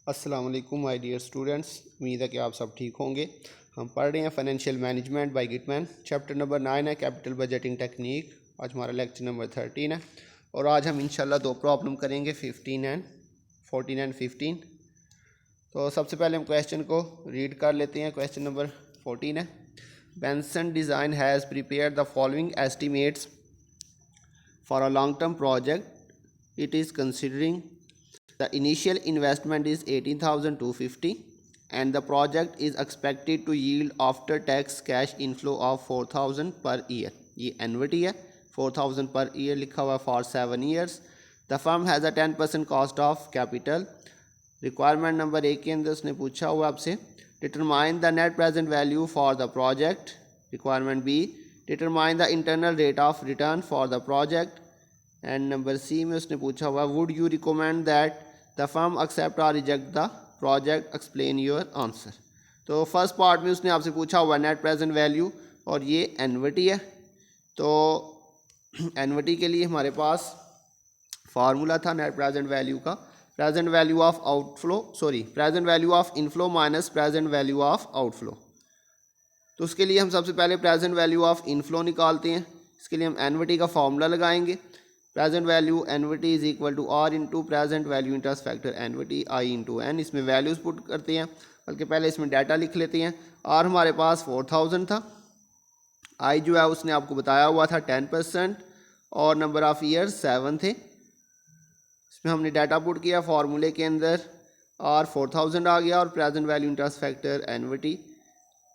अस्सलाम वालेकुम my dear students, उम्मीद है कि आप सब ठीक होंगे। हम पढ़ रहे हैं financial management by Gitman. Chapter number 9 है कैपिटल बजटिंग टेक्निक। आज हमारा लेक्चर नंबर 13 है और आज हम इंशाल्लाह दो प्रॉब्लम करेंगे 14 एंड 15। तो सबसे पहले हम क्वेश्चन को रीड कर लेते हैं। क्वेश्चन नंबर 14 है, Benson design has prepare the following estimates for a long term project. It is considering the initial investment is 18,250 and the project is expected to yield after tax cash inflow of 4,000 per year. ये एनविटी है, 4,000 per year लिखा हुआ for 7 years. The firm has a 10% cost of capital. Requirement number 1 के अंदर उसने पूछा हुआ आपसे determine the net present value for the project. Requirement B determine the internal rate of return for the project. And number C में उसने पूछा हुआ would you recommend that the firm accept or reject the project, explain your answer. तो first part में उसने आपसे पूछा हुआ नेट प्रेजेंट वैल्यू और ये एनविटी है। तो एनविटी के लिए हमारे पास फार्मूला था नेट प्रेजेंट वैल्यू का, present value of present value of inflow minus present value of outflow. तो उसके लिए हम सबसे पहले प्रेजेंट वैल्यू ऑफ इनफ्लो निकालते हैं। इसके लिए हम एनविटी का फार्मूला लगाएंगे। Present value annuity is equal to R into present value interest factor annuity I into N. इसमें वैल्यूज़ पुट करते हैं, बल्कि पहले इसमें डाटा लिख लेते हैं। आर हमारे पास 4,000 था, आई जो है उसने आपको बताया हुआ था 10% और नंबर ऑफ़ ईयर्स 7 थे। इसमें हमने डाटा पुट किया, फार्मूले के अंदर आर 4,000 आ गया और प्रेजेंट वैल्यू इंटरेस्ट फैक्टर एनविटी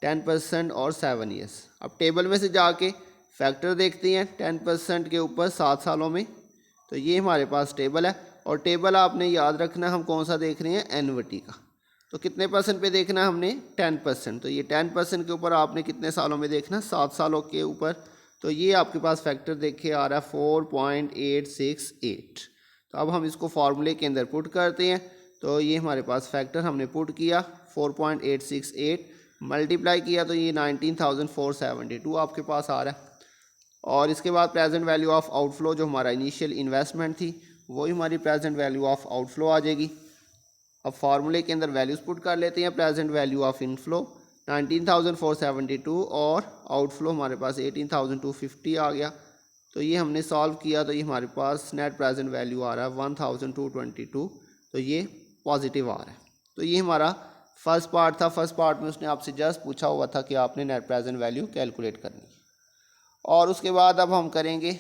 10% और 7 ईयर्स। अब टेबल में से जाके फैक्टर देखते हैं 10% के ऊपर 7 सालों में। तो ये हमारे पास टेबल है और टेबल आपने याद रखना हम कौन सा देख रहे हैं, एनविटी का। तो कितने परसेंट पे देखना है हमने, 10%। तो ये 10% के ऊपर आपने कितने सालों में देखना, 7 सालों के ऊपर। तो ये आपके पास फैक्टर देखे आ रहा है 4.868। तो अब हम इसको फार्मूले के अंदर पुट करते हैं। तो ये हमारे पास फैक्टर हमने पुट किया 4.868 मल्टीप्लाई किया तो ये 19,472 आपके पास आ रहा है। और इसके बाद प्रेजेंट वैल्यू ऑफ आउटफ्लो जो हमारा इनिशियल इन्वेस्टमेंट थी वही हमारी प्रेजेंट वैल्यू ऑफ आउटफ्लो आ जाएगी। अब फार्मूले के अंदर वैल्यूज़ पुट कर लेते हैं। प्रेजेंट वैल्यू ऑफ इनफ्लो 19,472 और आउटफ्लो हमारे पास 18,250 आ गया। तो ये हमने सॉल्व किया तो ये हमारे पास नेट प्रेजेंट वैल्यू आ रहा है 1,222। तो ये पॉजिटिव आ रहा है। तो ये हमारा फर्स्ट पार्ट था। फर्स्ट पार्ट में उसने आपसे जस्ट पूछा हुआ था कि आपने नेट प्रेजेंट वैल्यू कैलकुलेट करनी है। और उसके बाद अब हम करेंगे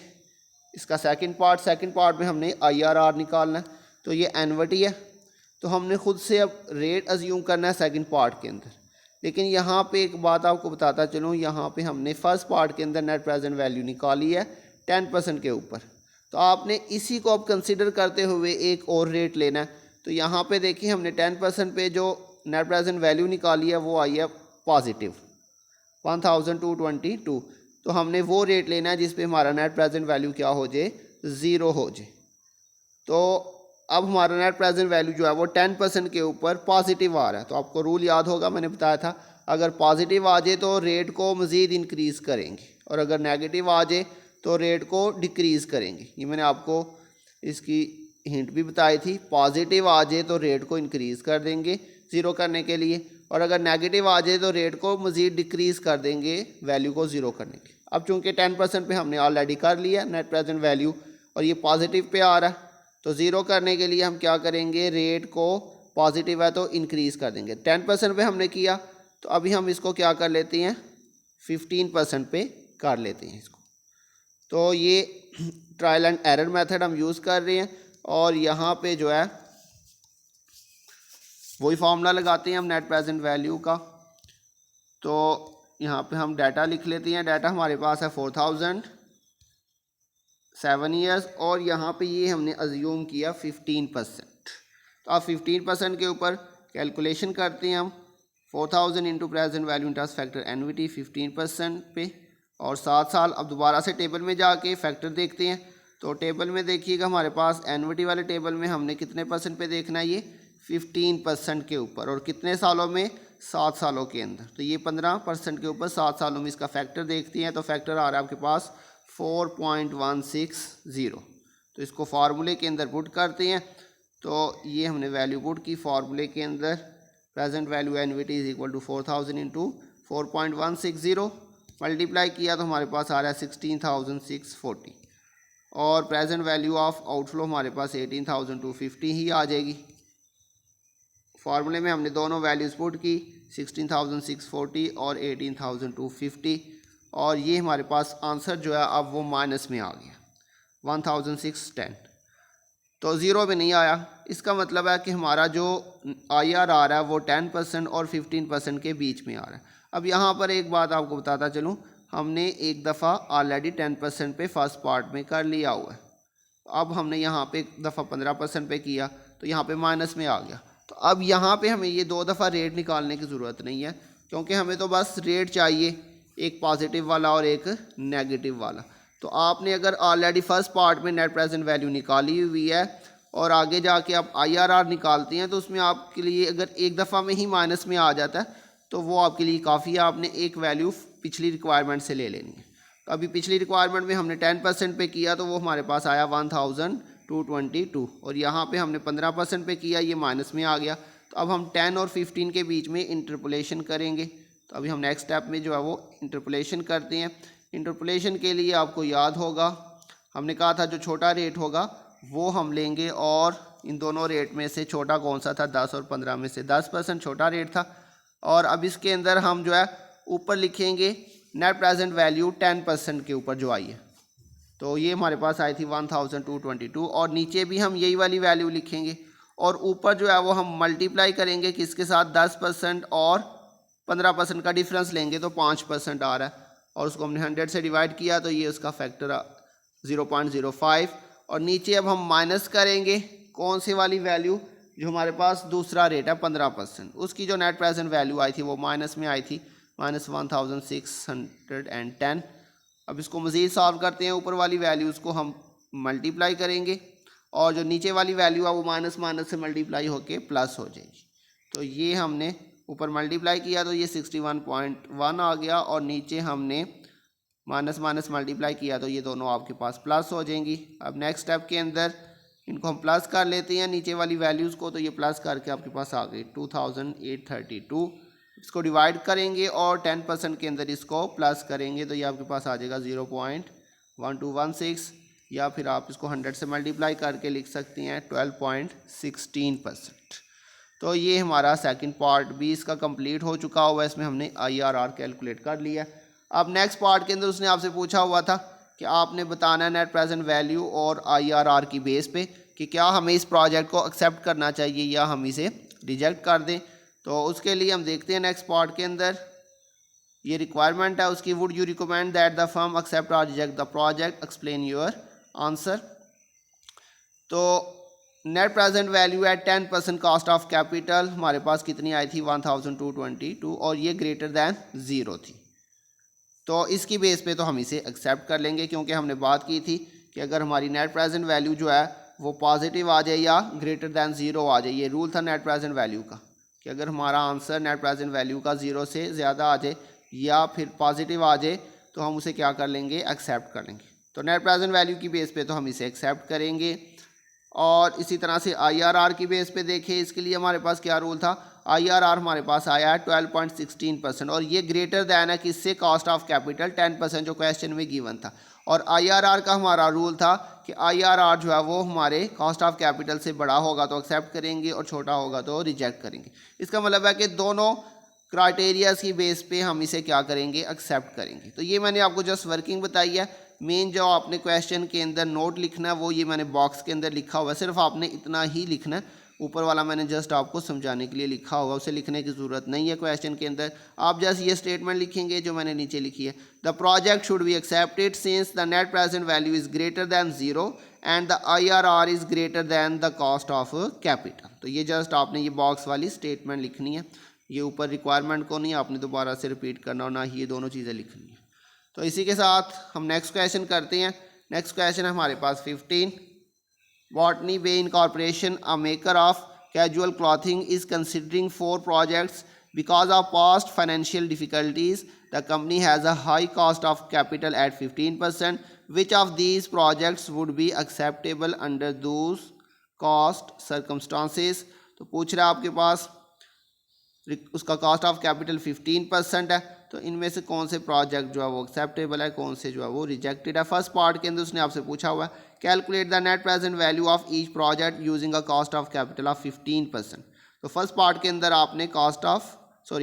इसका सेकंड पार्ट। सेकंड पार्ट में हमने IRR निकालना है। तो ये एनविटी है, तो हमने खुद से अब रेट अज्यूम करना है सेकंड पार्ट के अंदर। लेकिन यहाँ पे एक बात आपको बताता चलूँ, यहाँ पे हमने फर्स्ट पार्ट के अंदर नेट प्रेजेंट वैल्यू निकाली है 10% के ऊपर। तो आपने इसी को अब कंसिडर करते हुए एक और रेट लेना है। तो यहाँ पर देखिए हमने 10% पे जो नेट प्रेजेंट वैल्यू निकाली है वो आई है पॉजिटिव 1,222। तो हमने वो रेट लेना है जिस पे हमारा नेट प्रेजेंट वैल्यू क्या हो जाए, 0 हो जाए। तो अब हमारा नेट प्रेजेंट वैल्यू जो है वो 10% के ऊपर पॉजिटिव आ रहा है। तो आपको रूल याद होगा, मैंने बताया था अगर पॉजिटिव आ जाए तो रेट को मज़ीद इंक्रीज़ करेंगे और अगर नेगेटिव आ जाए तो रेट को डिक्रीज़ करेंगे। ये मैंने आपको इसकी हिंट भी बताई थी। पॉजिटिव आ जाए तो रेट को इंक्रीज़ कर देंगे 0 करने के लिए, और अगर नेगेटिव आ जाए तो रेट को मज़ीद डिक्रीज़ कर देंगे वैल्यू को 0 करने के। अब चूंकि 10% पे हमने ऑलरेडी कर लिया नेट प्रेजेंट वैल्यू और ये पॉजिटिव पे आ रहा है, तो 0 करने के लिए हम क्या करेंगे, रेट को पॉजिटिव है तो इंक्रीज़ कर देंगे। 10% पे हमने किया तो अभी हम इसको क्या कर लेते हैं, 15% पे कर लेते हैं इसको। तो ये ट्रायल एंड एरर मेथड हम यूज़ कर रहे हैं और यहाँ पे जो है वही फार्मूला लगाते हैं हम नेट प्रेजेंट वैल्यू का। तो यहाँ पे हम डाटा लिख लेते हैं। डाटा हमारे पास है 4,000 7 ईयर्स और यहाँ पे ये हमने अज्यूम किया 15%। तो आप 15% के ऊपर कैलकुलेशन करते हैं हम 4,000 into present value interest factor एनविटी 15% पे और 7 साल। अब दोबारा से टेबल में जाके फैक्टर देखते हैं। तो टेबल में देखिएगा हमारे पास एनविटी वाले टेबल में हमने कितने परसेंट पे देखना है, ये 15% के ऊपर और कितने सालों में, 7 सालों के अंदर। तो ये 15% के ऊपर 7 सालों में इसका फैक्टर देखते हैं। तो फैक्टर आ रहा है आपके पास 4.160। तो इसको फार्मूले के अंदर पुट करते हैं तो ये हमने वैल्यू पुट की फार्मूले के अंदर। Present value annuity is equal to 4000 into 4.160 multiply किया तो हमारे पास आ रहा है 16,640 और प्रेजेंट वैल्यू ऑफ आउटफ्लो हमारे पास 18,250 ही आ जाएगी। फार्मूले में हमने दोनों वैल्यूज़ पुट की 16,640 और 18,250 और ये हमारे पास आंसर जो है अब वो माइनस में आ गया 1,610, तो ज़ीरो में नहीं आया। इसका मतलब है कि हमारा जो IRR है वो 10% और 15% के बीच में आ रहा है। अब यहाँ पर एक बात आपको बताता चलूँ, हमने एक दफ़ा ऑलरेडी 10% पे फर्स्ट पार्ट में कर लिया हुआ है। अब हमने यहाँ पे एक दफ़ा 15% पे किया तो यहाँ पे माइनस में आ गया। तो अब यहाँ पे हमें ये दो दफ़ा रेट निकालने की ज़रूरत नहीं है, क्योंकि हमें तो बस रेट चाहिए, एक पॉजिटिव वाला और एक नेगेटिव वाला। तो आपने अगर ऑलरेडी फर्स्ट पार्ट में नेट प्रेजेंट वैल्यू निकाली हुई है और आगे जाके आप IRR निकालते हैं तो उसमें आपके लिए अगर एक दफ़ा में ही माइनस में आ जाता है तो वो आपके लिए काफ़ी है। आपने एक वैल्यू पिछली रिक्वायरमेंट से ले लेनी है। तो अभी पिछली रिक्वायरमेंट में हमने 10% पे किया तो वो हमारे पास आया 1,222 और यहाँ पे हमने 15% पे किया, ये माइनस में आ गया। तो अब हम 10 और 15 के बीच में इंटरपोलेशन करेंगे। तो अभी हम नेक्स्ट स्टेप में जो है वो इंटरपोलेशन करते हैं। इंटरपोलेशन के लिए आपको याद होगा हमने कहा था जो छोटा रेट होगा वो हम लेंगे और इन दोनों रेट में से छोटा कौन सा था, 10 और 15 में से 10% छोटा रेट था। और अब इसके अंदर हम जो है ऊपर लिखेंगे नेट प्रेजेंट वैल्यू 10% के ऊपर जो आई है, तो ये हमारे पास आई थी 1,222 और नीचे भी हम यही वाली वैल्यू लिखेंगे और ऊपर जो है वो हम मल्टीप्लाई करेंगे किसके साथ, 10% और 15% का डिफरेंस लेंगे तो 5% आ रहा है और उसको हमने 100 से डिवाइड किया तो ये उसका फैक्टर 0.05 और नीचे अब हम माइनस करेंगे कौन सी वाली वैल्यू, जो हमारे पास दूसरा रेट है 15%, उसकी जो नेट प्रेजेंट वैल्यू आई थी वो माइनस में आई थी -1,610। अब इसको मज़ीद सॉल्व करते हैं, ऊपर वाली वैल्यूज़ को हम मल्टीप्लाई करेंगे और जो नीचे वाली वैल्यू है वो माइनस माइनस से मल्टीप्लाई होके प्लस हो जाएगी। तो ये हमने ऊपर मल्टीप्लाई किया तो ये 61.1 आ गया और नीचे हमने माइनस माइनस मल्टीप्लाई किया तो ये दोनों आपके पास प्लस हो जाएंगी। अब नेक्स्ट स्टेप के अंदर इनको हम प्लस कर लेते हैं नीचे वाली वैल्यूज़ को, तो ये प्लस करके आपके पास आ गई 2,832। इसको डिवाइड करेंगे और 10% के अंदर इसको प्लस करेंगे तो ये आपके पास आ जाएगा 0.1216 या फिर आप इसको 100 से मल्टीप्लाई करके लिख सकते हैं 12.16%। तो ये हमारा सेकंड पार्ट भी इसका कंप्लीट हो चुका हुआ है, इसमें हमने IRR कैलकुलेट कर लिया। अब नेक्स्ट पार्ट के अंदर उसने आपसे पूछा हुआ था कि आपने बताना है नेट प्रेजेंट वैल्यू और IRR की बेस पे कि क्या हमें इस प्रोजेक्ट को एक्सेप्ट करना चाहिए या हम इसे रिजेक्ट कर दें। तो उसके लिए हम देखते हैं नेक्स्ट पार्ट के अंदर ये रिक्वायरमेंट है उसकी, would you recommend that the firm accept or reject the project, explain your answer. तो नेट प्रेजेंट वैल्यू है 10% कॉस्ट ऑफ कैपिटल, हमारे पास कितनी आई थी 1,222 और ये ग्रेटर दैन 0 थी। तो इसकी बेस पे तो हम इसे एक्सेप्ट कर लेंगे क्योंकि हमने बात की थी कि अगर हमारी नेट प्रेजेंट वैल्यू जो है वो पॉजिटिव आ जाए या ग्रेटर दैन 0 आ जाए, ये रूल था नेट प्रेजेंट वैल्यू का कि अगर हमारा आंसर नेट प्रेजेंट वैल्यू का 0 से ज़्यादा आ जाए या फिर पॉजिटिव आ जाए तो हम उसे क्या कर लेंगे, एक्सेप्ट कर लेंगे। तो नेट प्रेजेंट वैल्यू की बेस पे तो हम इसे एक्सेप्ट करेंगे। और इसी तरह से IRR की बेस पे देखें, इसके लिए हमारे पास क्या रूल था, IRR हमारे पास आया है 12.16% और ये ग्रेटर दैन है किससे, कॉस्ट ऑफ कैपिटल 10% जो क्वेश्चन में गिवन था। और IRR का हमारा रूल था कि IRR जो है वो हमारे कॉस्ट ऑफ कैपिटल से बड़ा होगा तो एक्सेप्ट करेंगे और छोटा होगा तो रिजेक्ट करेंगे। इसका मतलब है कि दोनों क्राइटेरियाज की बेस पे हम इसे क्या करेंगे, एक्सेप्ट करेंगे। तो ये मैंने आपको जस्ट वर्किंग बताई है। मेन जो आपने क्वेश्चन के अंदर नोट लिखना है वो ये मैंने बॉक्स के अंदर लिखा हुआ है, सिर्फ आपने इतना ही लिखना है। ऊपर वाला मैंने जस्ट आपको समझाने के लिए लिखा हुआ, उसे लिखने की ज़रूरत नहीं है क्वेश्चन के अंदर। आप जस्ट ये स्टेटमेंट लिखेंगे जो मैंने नीचे लिखी है, the project should be accepted since the net present value is greater than 0 and the IRR is greater than the cost of capital. तो ये जस्ट आपने ये बॉक्स वाली स्टेटमेंट लिखनी है, ये ऊपर रिक्वायरमेंट को नहीं आपने दोबारा से रिपीट करना और ना ही ये दोनों चीज़ें लिखनी है। तो इसी के साथ हम नेक्स्ट क्वेश्चन करते हैं। नेक्स्ट क्वेश्चन है हमारे पास 15, Botany Bay Incorporation a maker of casual clothing is considering 4 projects because of past financial difficulties the company has a high cost of capital at 15%. Which of these projects would be acceptable under those cost circumstances, तो पूछ रहा है आपके पास उसका cost of capital 15% है, तो इनमें से कौन से प्रोजेक्ट जो है वो एक्सेप्टेबल है, कौन से जो है वो रिजेक्टेड है। फर्स्ट पार्ट के अंदर उसने आपसे पूछा हुआ है calculate the net present value of each project using a cost of capital of 15%। तो फर्स्ट पार्ट के अंदर आपने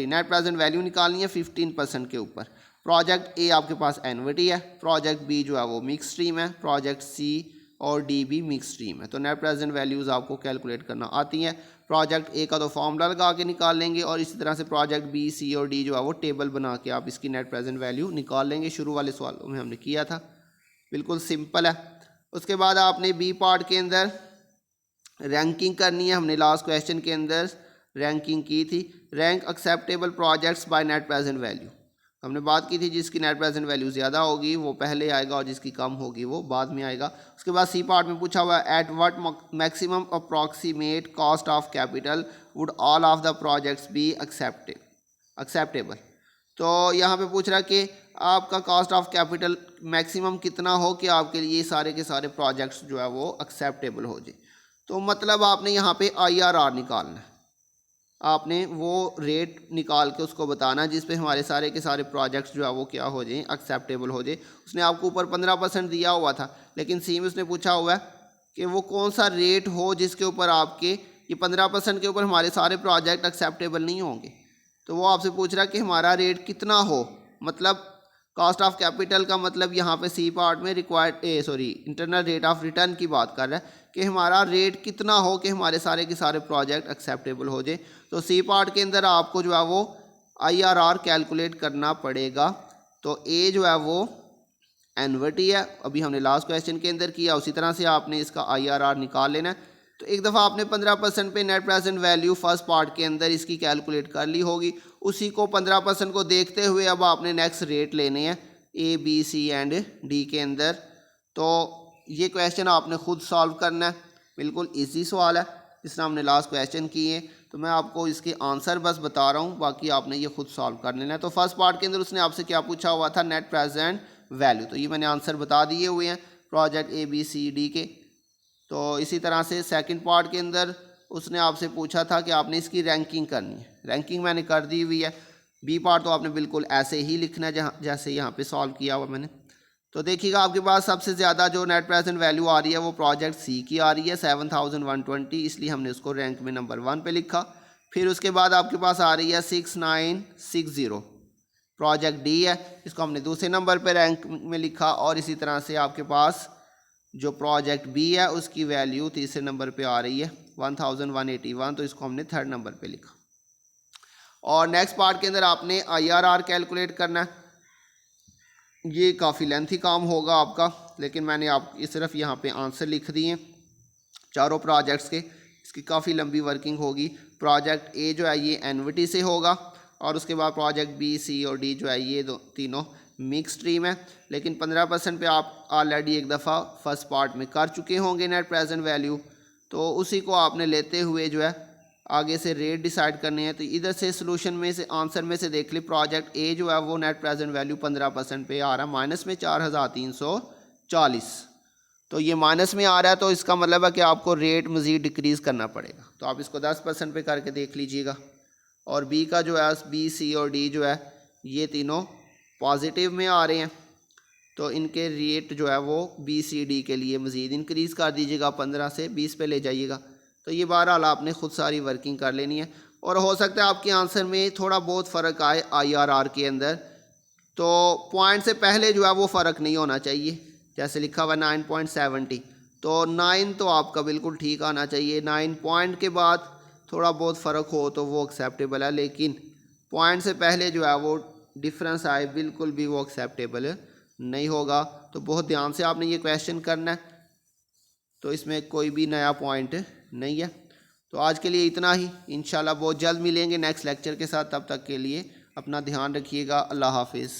नेट प्रेजेंट वैल्यू निकालनी है 15% के ऊपर। प्रोजेक्ट ए आपके पास एनविटी है, प्रोजेक्ट बी जो है वो मिक्स स्ट्रीम है, प्रोजेक्ट सी और डी भी मिक्स स्ट्रीम है। तो नेट प्रेजेंट वैल्यूज़ आपको कैलकुलेट करना आती हैं। प्रोजेक्ट ए का तो फॉर्मूला लगा के निकाल लेंगे और इसी तरह से प्रोजेक्ट बी सी और डी जो है वो टेबल बना के आप इसकी नेट प्रेजेंट वैल्यू निकाल लेंगे। शुरू वाले सवालों में हमने किया था, बिल्कुल सिंपल है। उसके बाद आपने बी पार्ट के अंदर रैंकिंग करनी है। हमने लास्ट क्वेश्चन के अंदर रैंकिंग की थी, rank acceptable projects by net present value. हमने बात की थी जिसकी नेट प्रेजेंट वैल्यू ज़्यादा होगी वो पहले आएगा और जिसकी कम होगी वो बाद में आएगा। उसके बाद सी पार्ट में पूछा हुआ है at what maximum approximate cost of capital would all of the projects be acceptable. तो यहाँ पे पूछ रहा है कि आपका कॉस्ट ऑफ कैपिटल मैक्सिमम कितना हो कि आपके लिए सारे के सारे प्रोजेक्ट्स जो है वो एक्सेप्टेबल हो जाए। तो मतलब आपने यहाँ पे IRR निकालना है, आपने वो रेट निकाल के उसको बताना जिस पे हमारे सारे के सारे प्रोजेक्ट्स जो है वो क्या हो जाए, एक्सेप्टेबल हो जाए। उसने आपको ऊपर 15% दिया हुआ था, लेकिन सी में उसने पूछा हुआ है कि वो कौन सा रेट हो जिसके ऊपर आपके ये 15% के ऊपर हमारे सारे प्रोजेक्ट एक्सेप्टेबल नहीं होंगे। तो वो आपसे पूछ रहा है कि हमारा रेट कितना हो, मतलब कॉस्ट ऑफ कैपिटल का मतलब यहाँ पे सी पार्ट में इंटरनल रेट ऑफ रिटर्न की बात कर रहा है कि हमारा रेट कितना हो कि हमारे सारे के सारे प्रोजेक्ट एक्सेप्टेबल हो जाए। तो सी पार्ट के अंदर आपको जो है वो IRR कैलकुलेट करना पड़ेगा। तो ए जो है वो एनविटी है, अभी हमने लास्ट क्वेश्चन के अंदर किया, उसी तरह से आपने इसका IRR निकाल लेना है। तो एक दफ़ा आपने 15% पे net present value first part के अंदर इसकी कैलकुलेट कर ली होगी, उसी को 15% को देखते हुए अब आपने नेक्स्ट रेट लेने हैं A B C and D के अंदर। तो ये क्वेश्चन आपने खुद सॉल्व करना है, बिल्कुल इजी सवाल है जिस तरह हमने लास्ट क्वेश्चन किए। तो मैं आपको इसके आंसर बस बता रहा हूँ, बाकी आपने ये खुद सॉल्व कर लेना है। तो फर्स्ट पार्ट के अंदर उसने आपसे क्या पूछा हुआ था, नेट प्रेजेंट वैल्यू। तो ये मैंने आंसर बता दिए हुए हैं project A B C D के। तो इसी तरह से सेकंड पार्ट के अंदर उसने आपसे पूछा था कि आपने इसकी रैंकिंग करनी है, रैंकिंग मैंने कर दी हुई है। बी पार्ट तो आपने बिल्कुल ऐसे ही लिखना है जैसे यहाँ पे सॉल्व किया हुआ मैंने। तो देखिएगा आपके पास सबसे ज़्यादा जो नेट प्रेजेंट वैल्यू आ रही है वो प्रोजेक्ट सी की आ रही है 7120, इसलिए हमने उसको रैंक में नंबर 1 पे लिखा। फिर उसके बाद आपके पास आ रही है 6960, प्रोजेक्ट डी है, इसको हमने दूसरे नंबर पे रैंक में लिखा। और इसी तरह से आपके पास जो प्रोजेक्ट बी है उसकी वैल्यू तीसरे नंबर पे आ रही है 1181, तो इसको हमने थर्ड नंबर पे लिखा। और नेक्स्ट पार्ट के अंदर आपने IRR कैलकुलेट करना है। ये काफ़ी लेंथी काम होगा आपका, लेकिन मैंने आप सिर्फ यहाँ पे आंसर लिख दिए चारों प्रोजेक्ट्स के। इसकी काफ़ी लंबी वर्किंग होगी। प्रोजेक्ट ए जो है ये एनविटी से होगा, और उसके बाद प्रोजेक्ट बी सी और डी जो है ये तीनों मिक्स स्ट्रीम है। लेकिन 15% पे आप ऑलरेडी एक दफ़ा फर्स्ट पार्ट में कर चुके होंगे नेट प्रेजेंट वैल्यू, तो उसी को आपने लेते हुए जो है आगे से रेट डिसाइड करने हैं। तो इधर से सोल्यूशन में से आंसर में से देख ली, प्रोजेक्ट ए जो है वो नेट प्रेजेंट वैल्यू 15% पे आ रहा है, माइनस में 4340। तो ये माइनस में आ रहा है, तो इसका मतलब है कि आपको रेट मज़ीद डिक्रीज़ करना पड़ेगा। तो आप इसको 10% पे करके देख लीजिएगा। और बी का जो है बी सी और डी जो है ये तीनों पॉजिटिव में आ रहे हैं, तो इनके रेट जो है वो बी सी डी के लिए मज़ीद इंक्रीज़ कर दीजिएगा, 15 से 20 पे ले जाइएगा। तो ये बहरहाल आपने ख़ुद सारी वर्किंग कर लेनी है। और हो सकता है आपके आंसर में थोड़ा बहुत फ़र्क आए IRR के अंदर, तो पॉइंट से पहले जो है वो फ़र्क नहीं होना चाहिए। जैसे लिखा हुआ 9.70, तो 9 तो आपका बिल्कुल ठीक आना चाहिए। 9 पॉइंट के बाद थोड़ा बहुत फ़र्क हो तो वो एक्सेप्टेबल है, लेकिन पॉइंट से पहले जो है वो डिफरेंस आए बिल्कुल भी वो एक्सेप्टेबल नहीं होगा। तो बहुत ध्यान से आपने ये क्वेश्चन करना है, तो इसमें कोई भी नया पॉइंट नहीं है। तो आज के लिए इतना ही, इंशाल्लाह बहुत जल्द मिलेंगे नेक्स्ट लेक्चर के साथ। तब तक के लिए अपना ध्यान रखिएगा। अल्लाह हाफिज़।